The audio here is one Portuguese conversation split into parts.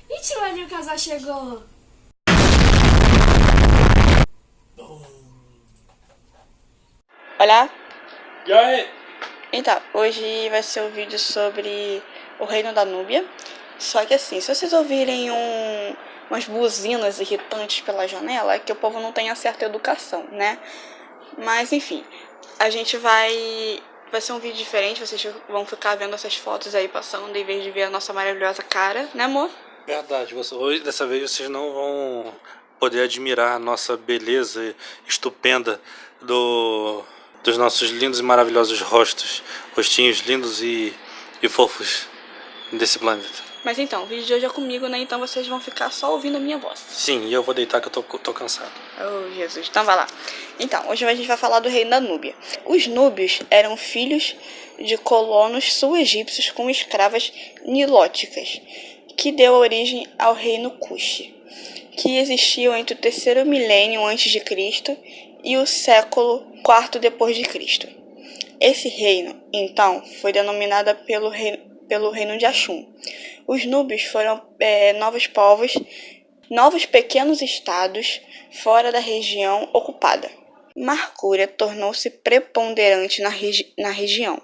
E tio o casal chegou? Olá, E aí? então, hoje vai ser um vídeo sobre o reino da Núbia. Só que assim, se vocês ouvirem umas buzinas irritantes pela janela, é que o povo não tem a certa educação, né? Mas enfim, a gente vai ser um vídeo diferente, vocês vão ficar vendo essas fotos aí passando em vez de ver a nossa maravilhosa cara, né amor? Verdade, hoje, dessa vez vocês não vão poder admirar a nossa beleza estupenda dos nossos lindos e maravilhosos rostinhos lindos e fofos desse planeta. Mas então, o vídeo de hoje é comigo, né? Então vocês vão ficar só ouvindo a minha voz. Sim, e eu vou deitar que eu tô cansado. Oh, Jesus. Então vai lá. Então, hoje a gente vai falar do reino da Núbia. Os núbios eram filhos de colonos sul-egípcios com escravas nilóticas, que deu origem ao reino Cuxi, que existiu entre o terceiro milênio antes de Cristo e o século IV depois de Cristo. Esse reino, então, foi denominado pelo reino de Axum. Os núbios foram novos pequenos estados fora da região ocupada. Marcúria tornou-se preponderante na região,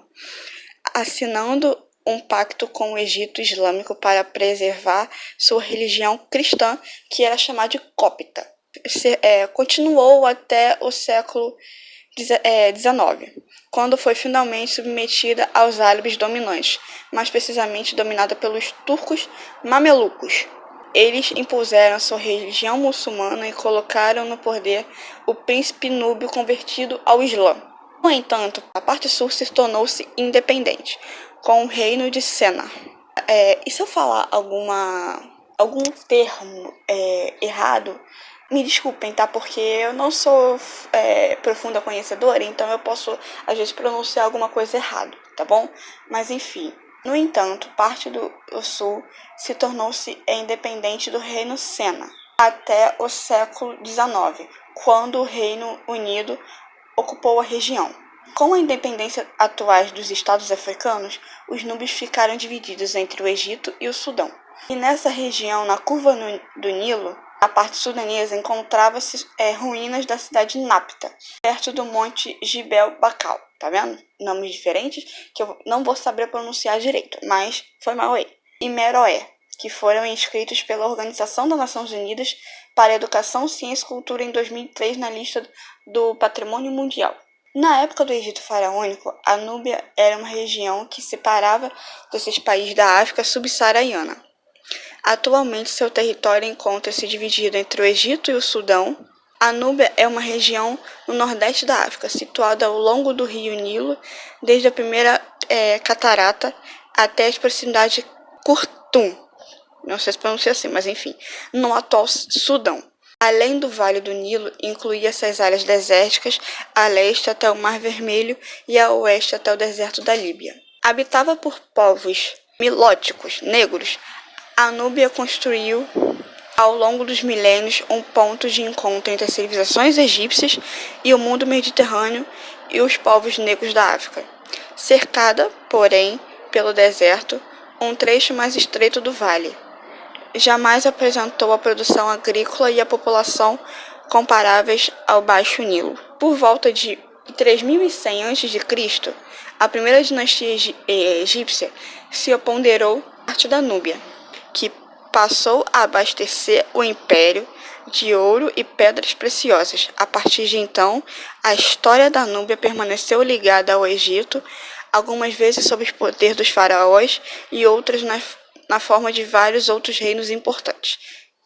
assinando um pacto com o Egito Islâmico para preservar sua religião cristã, que era chamada de cópita. Continuou até o século XIX, quando foi finalmente submetida aos árabes dominantes, mais precisamente dominada pelos turcos mamelucos. Eles impuseram sua religião muçulmana e colocaram no poder o príncipe núbio convertido ao Islã. No entanto, a parte sul se tornou-se independente, com o reino de Sena. E se eu falar algum termo errado, me desculpem, tá? Porque eu não sou profunda conhecedora, então eu posso, às vezes, pronunciar alguma coisa errado, tá bom? Mas, enfim. No entanto, parte do sul se tornou-se independente do reino Sena até o século XIX, quando o Reino Unido ocupou a região. Com a independência atuais dos estados africanos, os núbios ficaram divididos entre o Egito e o Sudão. E nessa região, na curva do Nilo, na parte sudanesa, encontrava-se ruínas da cidade de Napta, perto do monte Jebel Bacal. Tá vendo? Nomes diferentes que eu não vou saber pronunciar direito, mas foi mal aí. E Meroé, que foram inscritos pela Organização das Nações Unidas para a Educação, Ciência e Cultura em 2003 na lista do Patrimônio Mundial. Na época do Egito Faraônico, a Núbia era uma região que separava desses países da África subsaariana. Atualmente, seu território encontra-se dividido entre o Egito e o Sudão. A Núbia é uma região no nordeste da África, situada ao longo do rio Nilo, desde a primeira catarata até as proximidades de Khartoum. Não sei se pronuncia assim, mas enfim, no atual Sudão. Além do Vale do Nilo, incluía essas áreas desérticas a leste até o Mar Vermelho e a oeste até o deserto da Líbia. Habitada por povos milóticos negros, a Núbia construiu, ao longo dos milênios, um ponto de encontro entre as civilizações egípcias e o mundo mediterrâneo e os povos negros da África. Cercada, porém, pelo deserto, um trecho mais estreito do vale jamais apresentou a produção agrícola e a população comparáveis ao Baixo Nilo. Por volta de 3100 a.C., a primeira dinastia egípcia se apoderou parte da Núbia, que passou a abastecer o império de ouro e pedras preciosas. A partir de então, a história da Núbia permaneceu ligada ao Egito, algumas vezes sob o poder dos faraós e outras na forma de vários outros reinos importantes.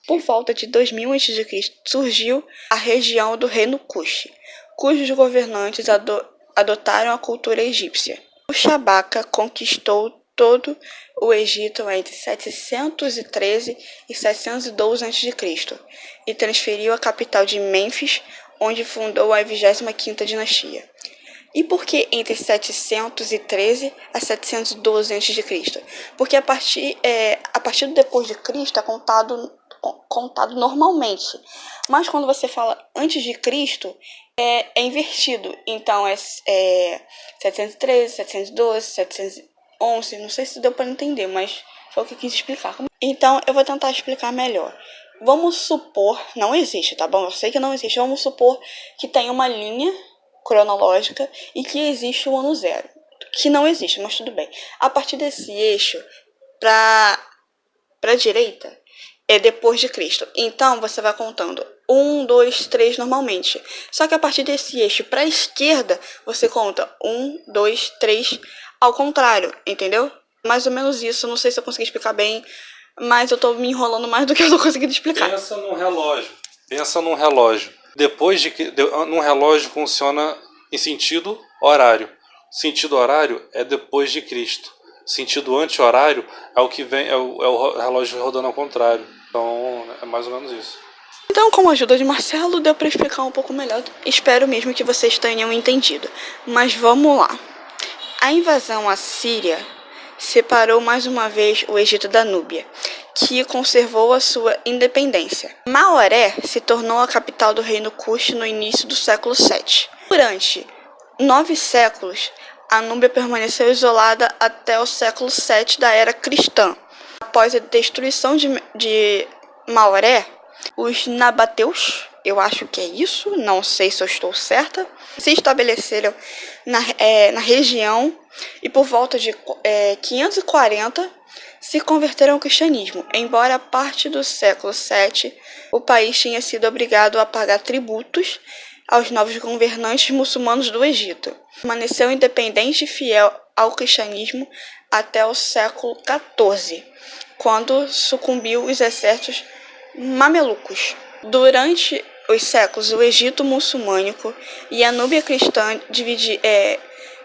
Por volta de 2000 a.C., surgiu a região do Reino Cuxi, cujos governantes adotaram a cultura egípcia. O Shabaka conquistou todo o Egito entre 713 e 712 a.C. e transferiu a capital de Mênfis, onde fundou a 25ª dinastia. E por que entre 713 a 712 a.C.? Porque a partir do depois de Cristo é contado normalmente. Mas quando você fala antes de Cristo, é invertido. Então é 713, 712, 711, não sei se deu para entender, mas Foi o que eu quis explicar. Então, eu vou tentar explicar melhor. Vamos supor, não existe, tá bom? Eu sei que não existe. Vamos supor que tem uma linha cronológica e que existe o ano zero. Que não existe, mas tudo bem. A partir desse eixo, para a direita, é depois de Cristo. Então, você vai contando 1, 2, 3 normalmente. Só que a partir desse eixo para a esquerda, você conta 1, 2, 3 ao contrário, entendeu? Mais ou menos isso. Não sei se eu consegui explicar bem, mas eu tô me enrolando mais do que eu tô conseguindo explicar. Pensa num relógio. Pensa num relógio. Depois de que num relógio funciona em sentido horário. Sentido horário é depois de Cristo. Sentido anti-horário é o que vem, é o relógio rodando ao contrário. Então é mais ou menos isso. Então, com a ajuda de Marcelo, deu para explicar um pouco melhor. Espero mesmo que vocês tenham entendido. Mas vamos lá. A invasão assíria separou mais uma vez o Egito da Núbia, que conservou a sua independência. Maoré se tornou a capital do reino Kush no início do século VII. Durante 9 séculos, a Núbia permaneceu isolada até o século VII da era cristã. Após a destruição de Maoré, os nabateus, eu acho que é isso, não sei se eu estou certa, se estabeleceram na região e por volta de 540 se converteram ao cristianismo. Embora parte do século VII o país tinha sido obrigado a pagar tributos aos novos governantes muçulmanos do Egito. Permaneceu independente e fiel ao cristianismo até o século XIV, quando sucumbiu os exércitos mamelucos. Durante os séculos, o Egito muçulmânico e a Núbia cristã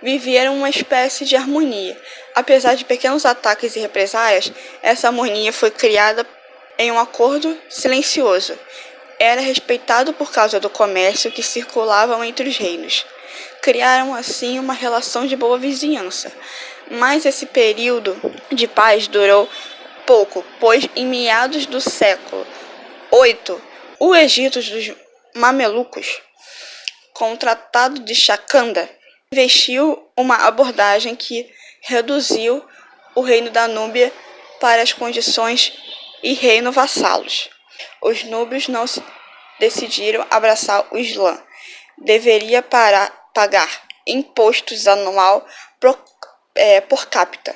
viveram uma espécie de harmonia. Apesar de pequenos ataques e represálias, essa harmonia foi criada em um acordo silencioso. Era respeitado por causa do comércio que circulava entre os reinos. Criaram assim uma relação de boa vizinhança. Mas esse período de paz durou pouco, pois em meados do século VIII, o Egito dos Mamelucos, com o Tratado de Chacanda, investiu uma abordagem que reduziu o reino da Núbia para as condições e reino vassalos. Os núbios não decidiram abraçar o Islã. Deveria pagar impostos anual por capita.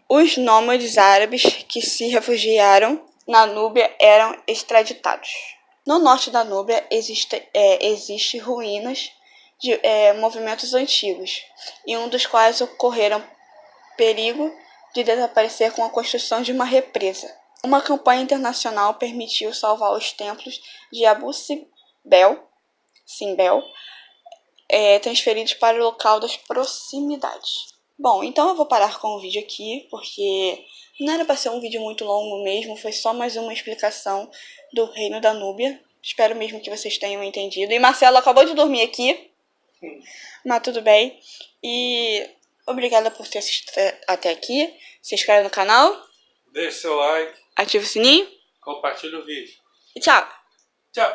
Os nômades árabes que se refugiaram na Núbia eram extraditados. No norte da Núbia existe ruínas de movimentos antigos, e um dos quais ocorreram perigo de desaparecer com a construção de uma represa. Uma campanha internacional permitiu salvar os templos de Abu Simbel, transferidos para o local das proximidades. Bom, então eu vou parar com o vídeo aqui, porque não era para ser um vídeo muito longo mesmo, foi só mais uma explicação do reino da Núbia. Espero mesmo que vocês tenham entendido. E Marcelo acabou de dormir aqui, mas tudo bem. E obrigada por ter assistido até aqui. Se inscreve no canal. Deixe seu like. Ativa o sininho. Compartilhe o vídeo. E tchau. Tchau.